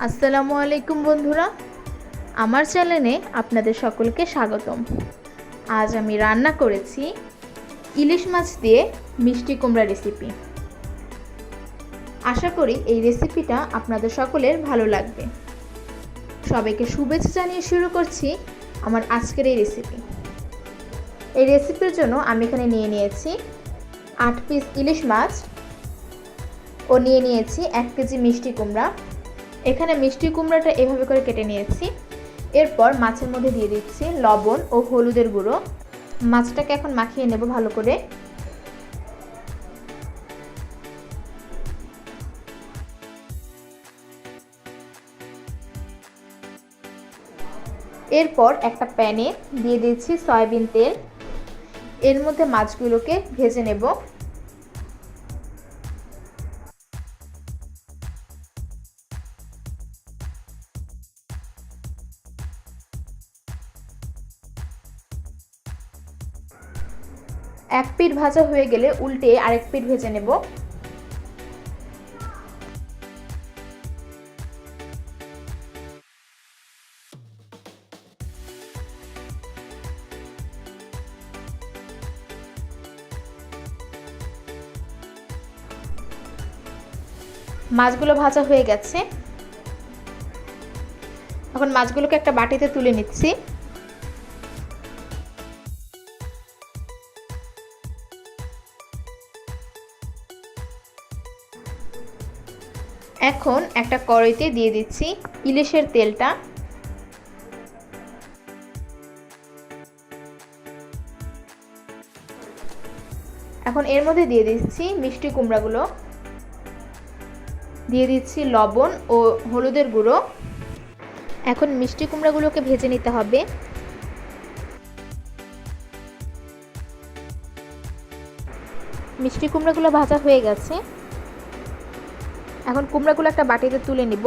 আসসালামু আলাইকুম বন্ধুরা, আমার চ্যানেলে আপনাদের সকলকে স্বাগতম। আজ আমি রান্না করেছি ইলিশ মাছ দিয়ে মিষ্টি কুমড়া রেসিপি। আশা করি এই রেসিপিটা আপনাদের সকলের ভালো লাগবে। সবাইকে শুভেচ্ছা জানিয়ে শুরু করছি আমার আজকের এই রেসিপি। এই রেসিপির জন্য আমি এখানে নিয়ে নিয়েছি 8 পিস ইলিশ মাছ ও নিয়ে নিয়েছি 1 কেজি মিষ্টি কুমড়া। এখানে মিষ্টি কুমড়াটা এভাবে করে কেটে নিয়েছি। এরপর মাছের মধ্যে দিয়ে দিচ্ছি লবণ ও হলুদের গুঁড়ো। মাছটাকে এখন মাখিয়ে নেব ভালো করে। এরপর একটা প্যানে দিয়ে দিচ্ছি সয়াবিন তেল। এর মধ্যে মাছগুলোকে ভেজে নেব। এক পিঠ ভাজা হয়ে গেলে উল্টে আরেক পিঠ ভেজে নেব। মাছগুলো ভাজা হয়ে গেছে। এখন মাছগুলোকে একটা বাটিতে তুলে নিচ্ছি। এখন একটা কড়াইতে দিয়ে দিচ্ছি ইলিশের তেলটা। এখন এর মধ্যে দিয়ে দিচ্ছি মিষ্টি কুমড়াগুলো, দিয়ে দিচ্ছি লবণ ও হলুদের গুঁড়ো। এখন মিষ্টি কুমড়াগুলোকে ভেজে নিতে হবে। মিষ্টি কুমড়াগুলো ভাজা হয়ে গেছে। এখন কুমড়াগুলো একটা বাটিতে তুলে নিব।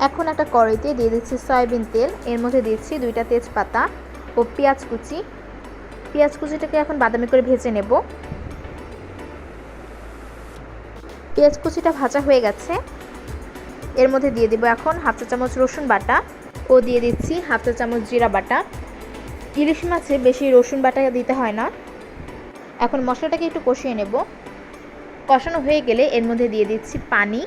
এখন একটা কড়াইতে দিয়ে দিচ্ছি সয়াবিন তেল। এর মধ্যে দিচ্ছি 2টা তেজপাতা ও পেঁয়াজ কুচি। পেঁয়াজ কুচিটাকে এখন বাদামি করে ভেজে নেব। পেঁয়াজ কুচিটা ভাজা হয়ে গেছে। এর মধ্যে দিয়ে দিব এখন হাফ চা চামচ রসুন বাটা ও দিয়ে দিচ্ছি হাফ চা চামচ জিরা বাটা। ইলিশ মাছে বেশি রসুন বাটা দিতে হয় না। এখন মশলাটাকে একটু কষিয়ে নেব। কষানো হয়ে গেলে এর মধ্যে দিয়ে দিচ্ছি পানি,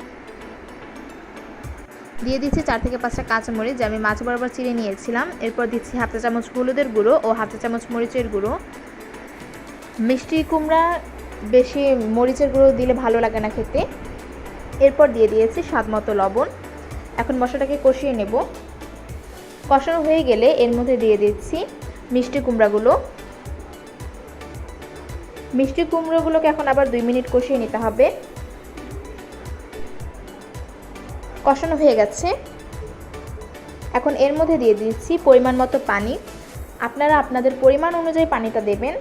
দিয়ে দিচ্ছি 4 থেকে 5টা কাঁচামরিচ, যা আমি মাছ বরাবর চিড়ে নিয়েছিলাম। এরপর দিচ্ছি হাফ চা চামচ হলুদের গুঁড়ো ও হাফ চা চামচ মরিচের গুঁড়ো। মিষ্টি কুমড়া বেশি মরিচের গুঁড়ো দিলে ভালো লাগে না খেতে। এরপর দিয়ে দিয়েছি স্বাদ মতো লবণ। এখন মশলাটাকে কষিয়ে নেব। কষানো হয়ে গেলে এর মধ্যে দিয়ে দিচ্ছি মিষ্টি কুমড়াগুলো। মিষ্টি কুমড়োগুলোকে এখন আবার 2 মিনিট কষিয়ে নিতে হবে। কষানো হয়ে গেছে। এখন এর মধ্যে দিয়ে দিচ্ছি পরিমাণ মতো পানি। আপনারা আপনাদের পরিমাণ অনুযায়ী পানিটা দেবেন।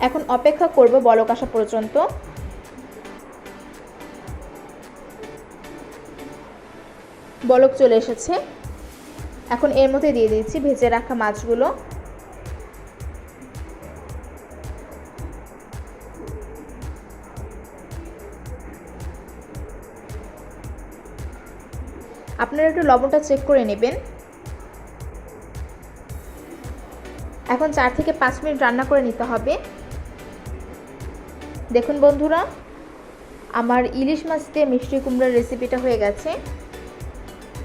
এখন অপেক্ষা করব বলক আসা পর্যন্ত। বলক চলে এসেছে। এখন এর মধ্যে দিয়ে দিচ্ছি ভেজে রাখা মাছগুলো। আপনারা একটু লবণটা চেক করে নেবেন। এখন 4 থেকে 5 মিনিট রান্না করে নিতে হবে। দেখুন বন্ধুরা, আমার ইলিশ মাছ দিয়ে মিষ্টি কুমড়ার রেসিপিটা হয়ে গেছে।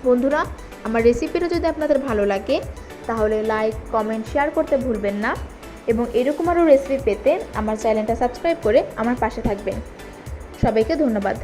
বন্ধুরা, আমার রেসিপিটা যদি আপনাদের ভালো লাগে তাহলে লাইক, কমেন্ট, শেয়ার করতে ভুলবেন না এবং এরকম আরও রেসিপি পেতে আমার চ্যানেলটা সাবস্ক্রাইব করে আমার পাশে থাকবেন। সবাইকে ধন্যবাদ।